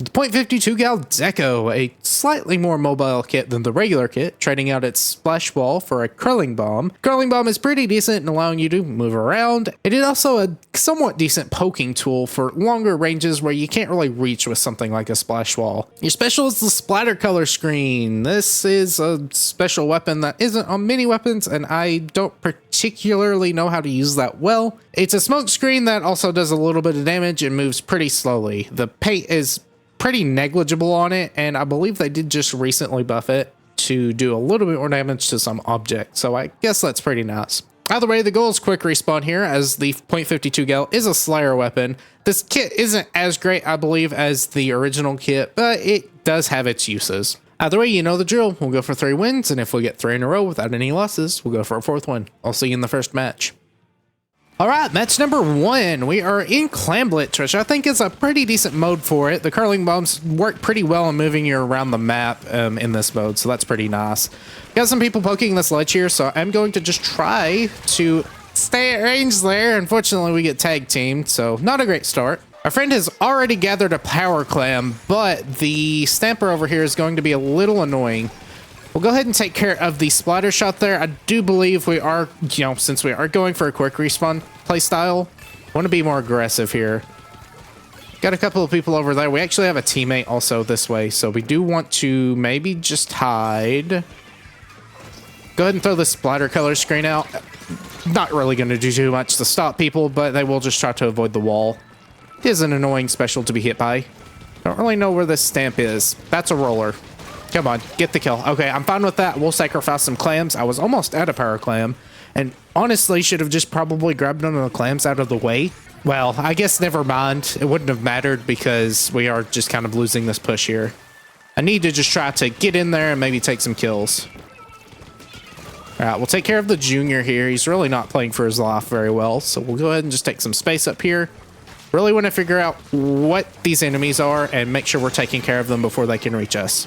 The .52 gal Deco, a slightly more mobile kit than the regular kit, trading out its splash wall for a curling bomb. Curling bomb is pretty decent in allowing you to move around. It is also a somewhat decent poking tool for longer ranges where you can't really reach with something like a splash wall. Your special is the splatter color screen. This is a special weapon that isn't on many weapons, and I don't particularly know how to use that well. It's a smoke screen that also does a little bit of damage and moves pretty slowly. The paint is pretty negligible on it, and I believe they did just recently buff it to do a little bit more damage to some objects, so I guess that's pretty nice. Either way, the goal is quick respawn here, as the .52 gal is a Slayer weapon. This kit isn't as great, I believe, as the original kit, but it does have its uses. Either way, you know the drill. We'll go for 3 wins, and if we get 3 in a row without any losses, we'll go for a 4th one. I'll see you in the first match. All right, match number 1. We are in Clamblet, which I think is a pretty decent mode for it. The curling bombs work pretty well in moving you around the map in this mode, so that's pretty nice. Got some people poking this ledge here, so I'm going to just try to stay at range there. Unfortunately, we get tag teamed, so not a great start. Our friend has already gathered a power clam, but the stamper over here is going to be a little annoying. We'll go ahead and take care of the splatter shot there. I do believe we are, since we are going for a quick respawn playstyle, want to be more aggressive here. Got a couple of people over there. We actually have a teammate also this way, so we do want to maybe just hide. Go ahead and throw the splatter color screen out. Not really going to do too much to stop people, but they will just try to avoid the wall. It is an annoying special to be hit by. Don't really know where this stamp is. That's a roller. Come on, get the kill. Okay, I'm fine with that. We'll sacrifice some clams. I was almost at a power clam, and honestly should have just probably grabbed one of the clams out of the way. Well, I guess never mind. It wouldn't have mattered because we are just kind of losing this push here. I need to just try to get in there and maybe take some kills. All right, we'll take care of the junior here. He's really not playing for his life very well, so we'll go ahead and just take some space up here. Really want to figure out what these enemies are and make sure we're taking care of them before they can reach us.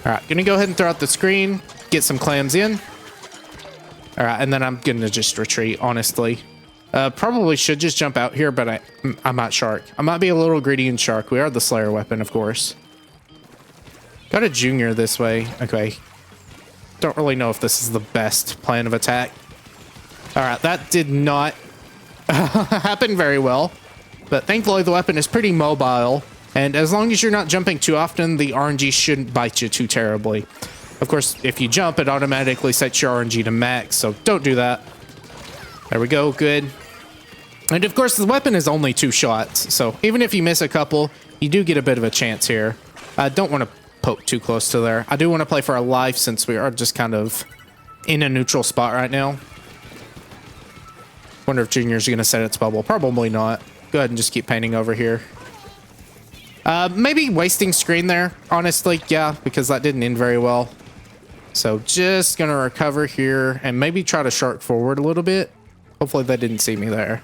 All right, gonna go ahead and throw out the screen, get some clams in. All right, and then I'm gonna just retreat, honestly. Probably should just jump out here, but I'm not shark. I might be a little greedy in shark. We are the Slayer weapon, of course. Got a junior this way. Okay. Don't really know if this is the best plan of attack. All right, that did not happen very well, but thankfully the weapon is pretty mobile. And as long as you're not jumping too often, the RNG shouldn't bite you too terribly. Of course, if you jump, it automatically sets your RNG to max, so don't do that. There we go, good. And of course, the weapon is only 2 shots, so even if you miss a couple, you do get a bit of a chance here. I don't want to poke too close to there. I do want to play for our life since we are just kind of in a neutral spot right now. Wonder if Junior's going to set its bubble. Probably not. Go ahead and just keep painting over here. Maybe wasting screen there, honestly, yeah, because that didn't end very well. So just gonna recover here and maybe try to shark forward a little bit. Hopefully they didn't see me there.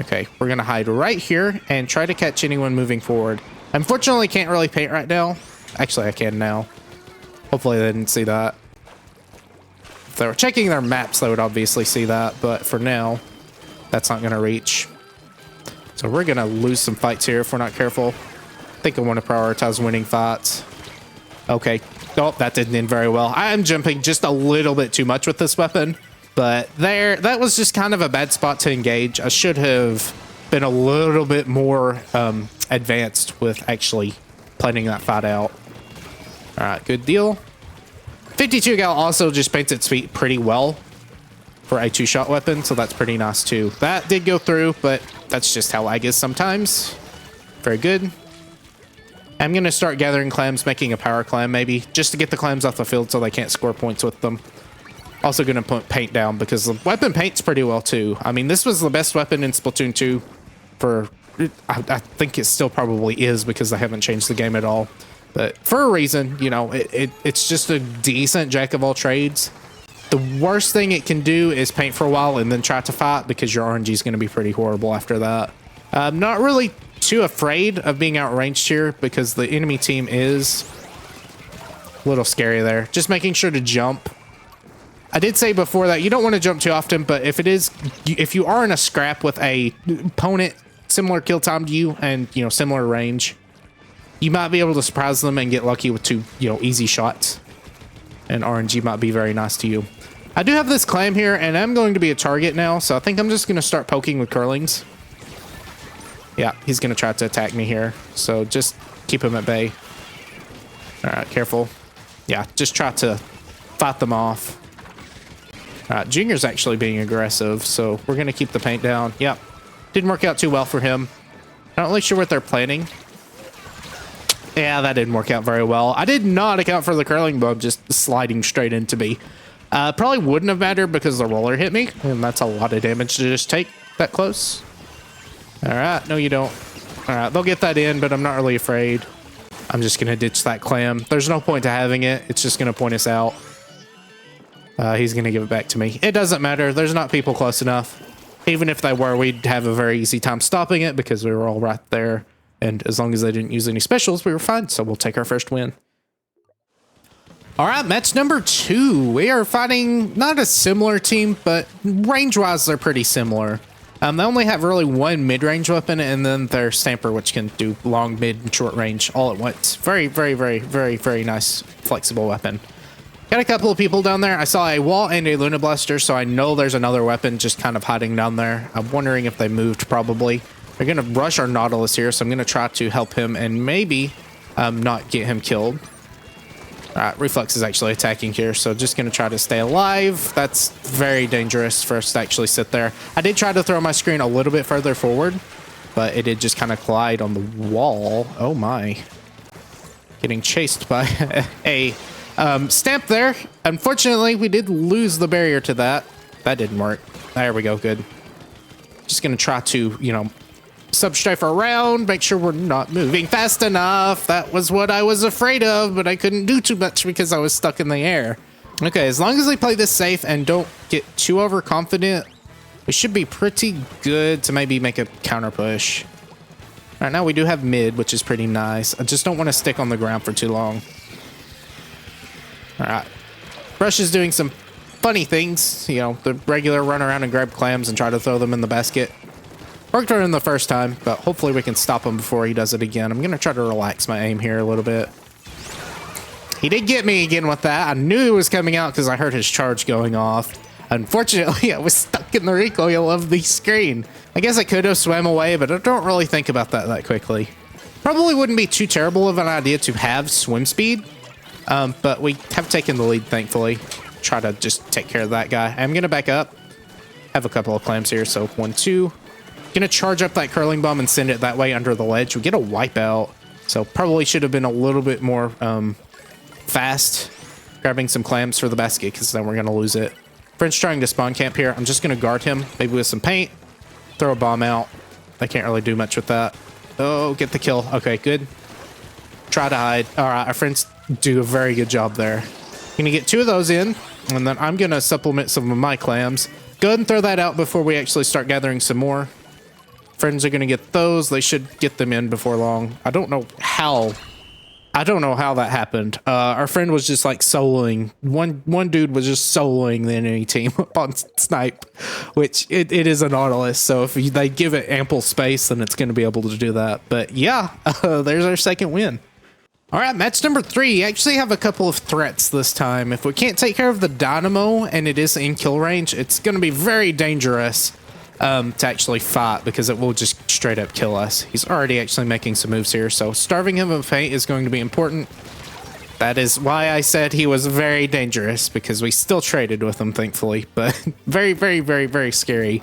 Okay, we're gonna hide right here and try to catch anyone moving forward. Unfortunately, can't really paint right now. Actually, I can now. Hopefully they didn't see that. If they were checking their maps, they would obviously see that, but for now, that's not gonna reach. So we're going to lose some fights here if we're not careful. I think I want to prioritize winning fights. Okay. Oh, that didn't end very well. I am jumping just a little bit too much with this weapon. But that was just kind of a bad spot to engage. I should have been a little bit more advanced with actually planning that fight out. All right, good deal. 52 gal also just paints its feet pretty well for a 2-shot weapon, so that's pretty nice too. That did go through, but that's just how lag is sometimes. Very good. I'm going to start gathering clams, making a power clam maybe, just to get the clams off the field so they can't score points with them. Also going to put paint down because the weapon paints pretty well too. I mean, this was the best weapon in Splatoon 2 for... I think it still probably is because they haven't changed the game at all. But for a reason, it's just a decent jack of all trades. The worst thing it can do is paint for a while and then try to fight because your RNG is going to be pretty horrible after that. I'm not really too afraid of being outranged here because the enemy team is a little scary there. Just making sure to jump. I did say before that you don't want to jump too often, but if you are in a scrap with a opponent similar kill time to you and similar range, you might be able to surprise them and get lucky with 2, easy shots. And RNG might be very nice to you. I do have this clam here, and I'm going to be a target now, so I think I'm just going to start poking with curlings. Yeah, he's going to try to attack me here, so just keep him at bay. All right, careful. Yeah, just try to fight them off. All right, Junior's actually being aggressive, so we're going to keep the paint down. Yep, didn't work out too well for him. Not really sure what they're planning. Yeah, that didn't work out very well. I did not account for the curling bomb just sliding straight into me. Probably wouldn't have mattered because the roller hit me, and that's a lot of damage to just take that close. All right, no, you don't. All right, they'll get that in, but I'm not really afraid. I'm just going to ditch that clam. There's no point to having it. It's just going to point us out. He's going to give it back to me. It doesn't matter. There's not people close enough. Even if they were, we'd have a very easy time stopping it because we were all right there. And as long as they didn't use any specials, we were fine. So we'll take our first win. All right, match number 2. We are fighting not a similar team, but range-wise, they're pretty similar. They only have really one mid-range weapon, and then their Stamper, which can do long, mid, and short range all at once. Very, very, very, very, very nice, flexible weapon. Got a couple of people down there. I saw a wall and a Luna Blaster, so I know there's another weapon just kind of hiding down there. I'm wondering if they moved, probably. They're going to rush our Nautilus here, so I'm going to try to help him and maybe not get him killed. All right, Reflex is actually attacking here, so just going to try to stay alive. That's very dangerous for us to actually sit there. I did try to throw my screen a little bit further forward, but it did just kind of collide on the wall. Oh my. Getting chased by a stamp there. Unfortunately, we did lose the barrier to that. That didn't work. There we go, good. Just going to try to, substrafe around, make sure we're not moving fast enough. That was what I was afraid of, but I couldn't do too much because I was stuck in the air. Okay, as long as we play this safe and don't get too overconfident, we should be pretty good to maybe make a counter push. All right, now we do have mid, which is pretty nice. I just don't want to stick on the ground for too long. All right. Brush is doing some funny things, the regular run around and grab clams and try to throw them in the basket. Worked for him the first time, but hopefully we can stop him before he does it again. I'm going to try to relax my aim here a little bit. He did get me again with that. I knew he was coming out because I heard his charge going off. Unfortunately, I was stuck in the recoil of the screen. I guess I could have swam away, but I don't really think about that quickly. Probably wouldn't be too terrible of an idea to have swim speed, but we have taken the lead, thankfully. Try to just take care of that guy. I'm going to back up. Have a couple of clams here, so 1, 2. Gonna charge up that curling bomb and send it that way under the ledge. We get a wipeout, so probably should have been a little bit more fast grabbing some clams for the basket because then we're gonna lose it. French trying to spawn camp here. I'm just gonna guard him, maybe with some paint, throw a bomb out. I can't really do much with that. Oh, get the kill. Okay, good. Try to hide. All right, our friends do a very good job there. Gonna get 2 of those in, and then I'm gonna supplement some of my clams. Go ahead and throw that out before we actually start gathering some more. Friends are going to get those. They should get them in before long. I don't know how that happened. Our friend was just like soloing. One dude was just soloing the enemy team on snipe, which it is a Nautilus. So if they give it ample space, then it's going to be able to do that. But yeah, there's our second win. All right, match number 3. Actually have a couple of threats this time. If we can't take care of the Dynamo and it is in kill range, it's going to be very dangerous to actually fight because it will just straight up kill us. He's already actually making some moves here, so starving him of paint is going to be important. That is why I said he was very dangerous, because we still traded with him, thankfully, but very, very, very, very scary.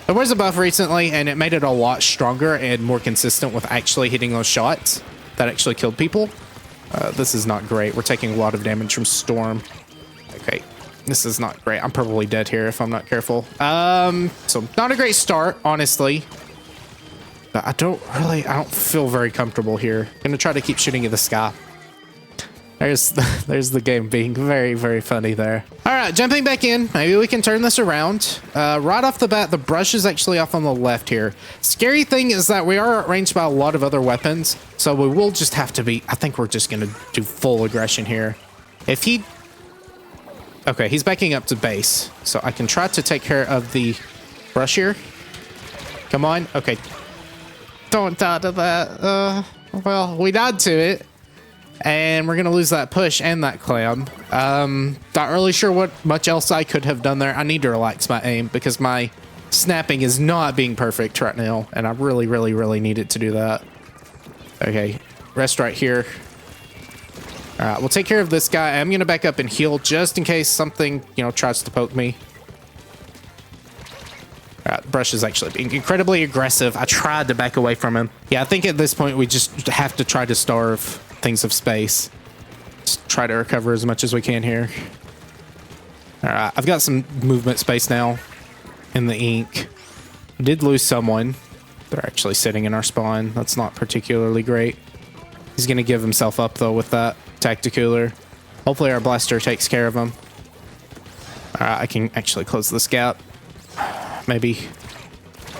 There was a buff recently, and it made it a lot stronger and more consistent with actually hitting those shots that actually killed people. This is not great. We're taking a lot of damage from Storm. Okay. This is not great. I'm probably dead here if I'm not careful. So not a great start, honestly. But I don't feel very comfortable here. Gonna try to keep shooting at the sky. There's the game being very, very funny there. All right, jumping back in. Maybe we can turn this around. Right off the bat, the brush is actually off on the left here. Scary thing is that we are outranged by a lot of other weapons, so we will just have to be, I think we're just gonna do full aggression here. If he, okay, he's backing up to base, so I can try to take care of the brush here. Come on, okay. Don't die to that. Well, we died to it. And we're going to lose that push and that clam. Not really sure what much else I could have done there. I need to relax my aim because my snapping is not being perfect right now. And I really, really, really needed to do that. Okay, rest right here. All right, we'll take care of this guy. I'm going to back up and heal just in case something, you know, tries to poke me. All right, Brush is actually being incredibly aggressive. I tried to back away from him. Yeah, I think at this point we just have to try to starve things of space. Just try to recover as much as we can here. All right, I've got some movement space now in the ink. I did lose someone. They're actually sitting in our spawn. That's not particularly great. He's going to give himself up, though, with that tacticooler. Hopefully our blaster takes care of him. All right, I can actually close this gap. Maybe.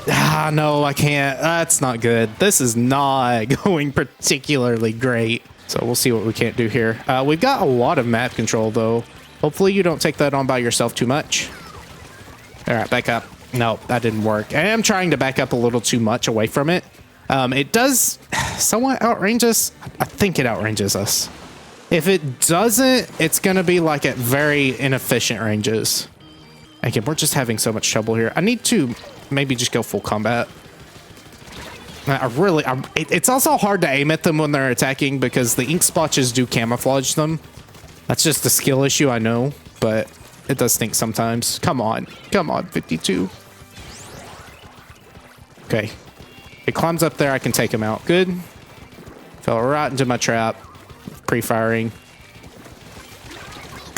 Ah, no, I can't. That's not good. This is not going particularly great. So we'll see what we can't do here. We've got a lot of map control, though. Hopefully you don't take that on by yourself too much. All right, back up. No, that didn't work. I am trying to back up a little too much away from it. It does somewhat outrange us. I think it outranges us. If it doesn't, it's going to be like at very inefficient ranges. Again, we're just having so much trouble here. I need to maybe just go full combat. It's also hard to aim at them when they're attacking because the ink splotches do camouflage them. That's just a skill issue, I know, but it does stink sometimes. Come on, 52. Okay, it climbs up there. I can take him out. Good. Fell right into my trap. Pre-firing.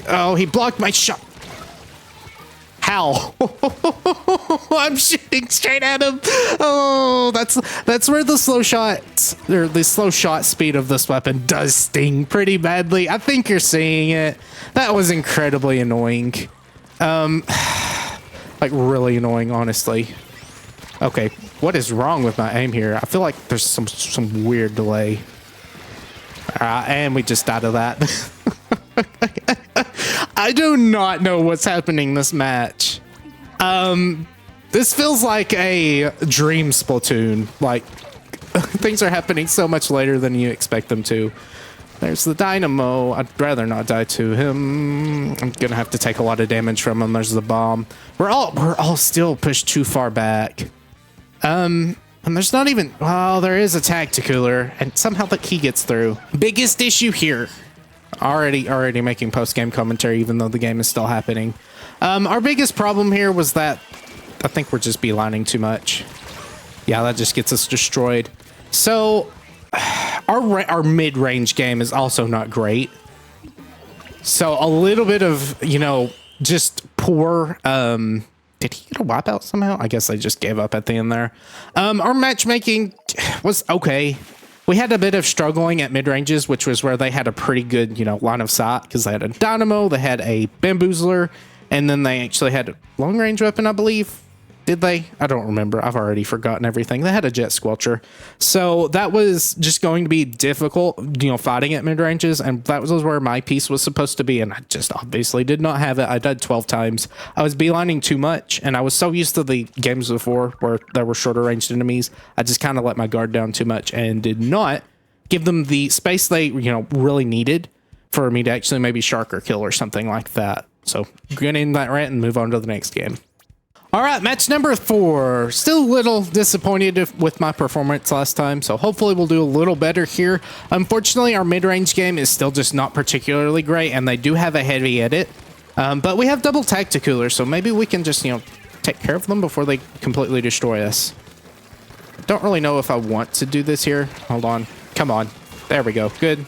Oh, he blocked my shot. How? I'm shooting straight at him. Oh, that's where the slow shot or the slow shot speed of this weapon does sting pretty badly. I think you're seeing it. That was incredibly annoying. Like really annoying, honestly. Okay, what is wrong with my aim here? I feel like there's some weird delay. And we just died of that. I do not know what's happening this match. This feels like a dream Splatoon. Like, things are happening so much later than you expect them to. There's the dynamo. I'd rather not die to him. I'm gonna have to take a lot of damage from him. There's the bomb. We're all still pushed too far back. And there's not even, well, there is a tacticooler, and somehow the key gets through. Biggest issue here. Already making post-game commentary, even though the game is still happening. Our biggest problem here was that I think we're just beelining too much. Yeah, that just gets us destroyed. So our mid-range game is also not great. So a little bit of, you know, just poor. Did he get a wipeout somehow? I guess I just gave up at the end there. Our matchmaking was okay. We had a bit of struggling at mid-ranges, which was where they had a pretty good, you know, line of sight because they had a dynamo, they had a bamboozler, and then they actually had a long-range weapon, I believe. Did they? I don't remember. I've already forgotten everything. They had a jet squelcher. So that was just going to be difficult, you know, fighting at mid-ranges, and that was where my piece was supposed to be, and I just obviously did not have it. I died 12 times. I was beelining too much, and I was so used to the games before where there were shorter-ranged enemies, I just kind of let my guard down too much and did not give them the space they, you know, really needed for me to actually maybe shark or kill or something like that. So, get in that rant and move on to the next game. All right, match number 4. Still a little disappointed with my performance last time, so hopefully we'll do a little better here. Unfortunately, our mid-range game is still just not particularly great, and they do have a heavy edit. But we have double tacticoolers, so maybe we can just, you know, take care of them before they completely destroy us. Don't really know if I want to do this here. Hold on. Come on. There we go. Good.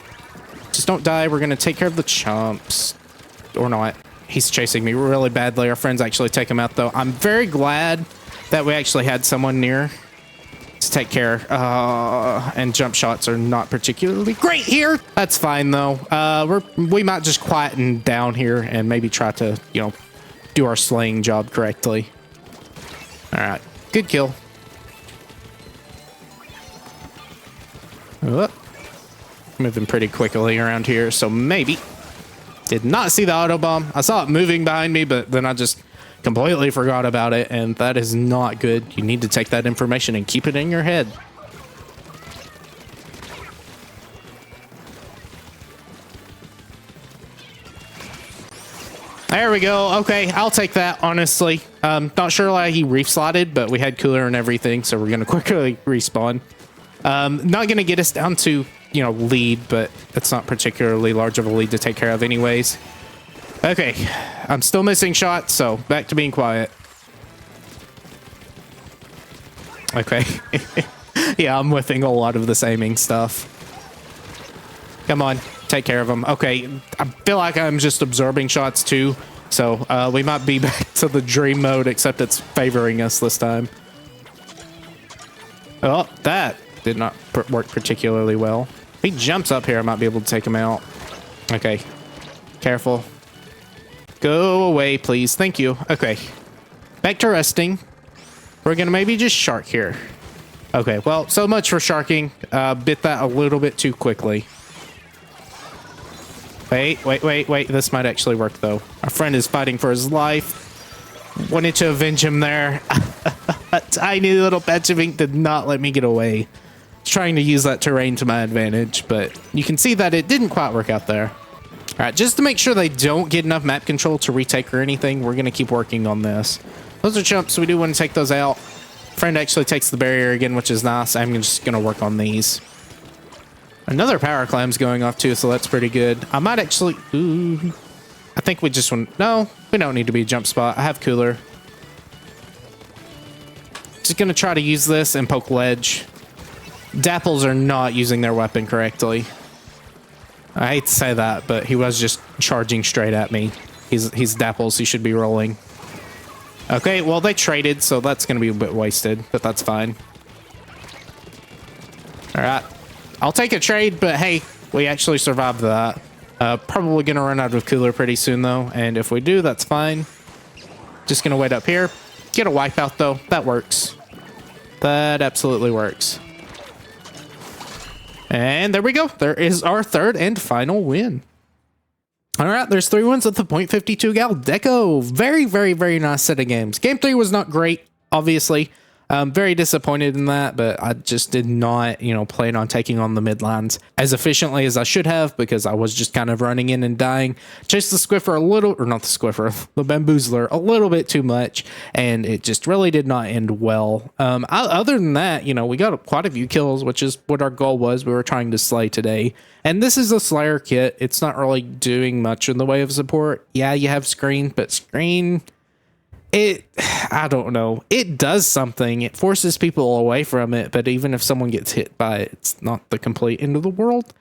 Just don't die. We're going to take care of the chumps. Or not. He's chasing me really badly. Our friends actually take him out, though. I'm very glad that we actually had someone near to take care. And jump shots are not particularly great here. That's fine, though. We might just quieten down here and maybe try to, you know, do our slaying job correctly. All right. Good kill. Moving pretty quickly around here, so maybe. Did not see the auto bomb. I saw it moving behind me, but then I just completely forgot about it, and that is not good. You need to take that information and keep it in your head. There we go. Okay, I'll take that, honestly. Not sure why he reef-slotted, but we had cooler and everything, so we're going to quickly respawn. Not going to get us down to, you know, lead, but it's not particularly large of a lead to take care of anyways. Okay, I'm still missing shots, so back to being quiet. Okay. Yeah, I'm whiffing a lot of this aiming stuff. Come on, take care of them. Okay, I feel like I'm just absorbing shots too, so we might be back to the dream mode, except it's favoring us this time. Oh, that did not work particularly well. If he jumps up here, I might be able to take him out. Okay, careful. Go away, please. Thank you. Okay, back to resting. We're gonna maybe just shark here. Okay, well, so much for sharking. Bit that a little bit too quickly. Wait. This might actually work, though. Our friend is fighting for his life. Wanted to avenge him there. A tiny little patch of ink did not let me get away. Trying to use that terrain to my advantage, but you can see that it didn't quite work out there. All right, just to make sure they don't get enough map control to retake or anything, we're going to keep working on this. Those are chumps, so we do want to take those out. Friend actually takes the barrier again, which is nice. I'm just going to work on these. Another power clam's going off too, so that's pretty good. I might actually... Ooh, I think we just want... No, we don't need to be a jump spot. I have cooler. Just going to try to use this and poke ledge. Dapples are not using their weapon correctly. I hate to say that, but he was just charging straight at me. He's Dapples. He should be rolling. Okay, well, they traded, so that's going to be a bit wasted, but that's fine. All right. I'll take a trade, but hey, we actually survived that. Probably going to run out of cooler pretty soon, though, and if we do, that's fine. Just going to wait up here. Get a wipeout, though. That works. That absolutely works. And there we go. There is our third and final win. All right, there's 3 wins with the .52 gal Deco. Very, very, very nice set of games. Game 3 was not great, obviously. Very disappointed in that, but I just did not, you know, plan on taking on the midlines as efficiently as I should have because I was just kind of running in and dying. Chased the Squiffer a little, or not the Squiffer, the Bamboozler a little bit too much, and it just really did not end well. Other than that, you know, we got quite a few kills, which is what our goal was. We were trying to slay today. And this is a Slayer kit. It's not really doing much in the way of support. Yeah, you have screen, but screen... I don't know. It does something. It forces people away from it, but even if someone gets hit by it, it's not the complete end of the world.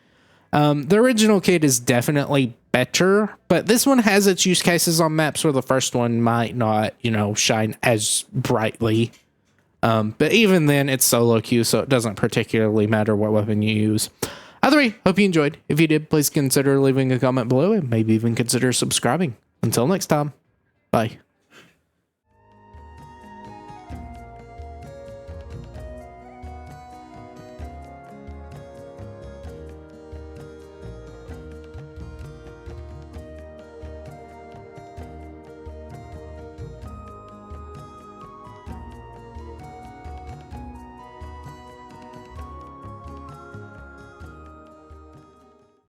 The original kit is definitely better, but this one has its use cases on maps where the first one might not, you know, shine as brightly. But even then, it's solo queue, so it doesn't particularly matter what weapon you use. Either way, hope you enjoyed. If you did, please consider leaving a comment below and maybe even consider subscribing. Until next time, bye.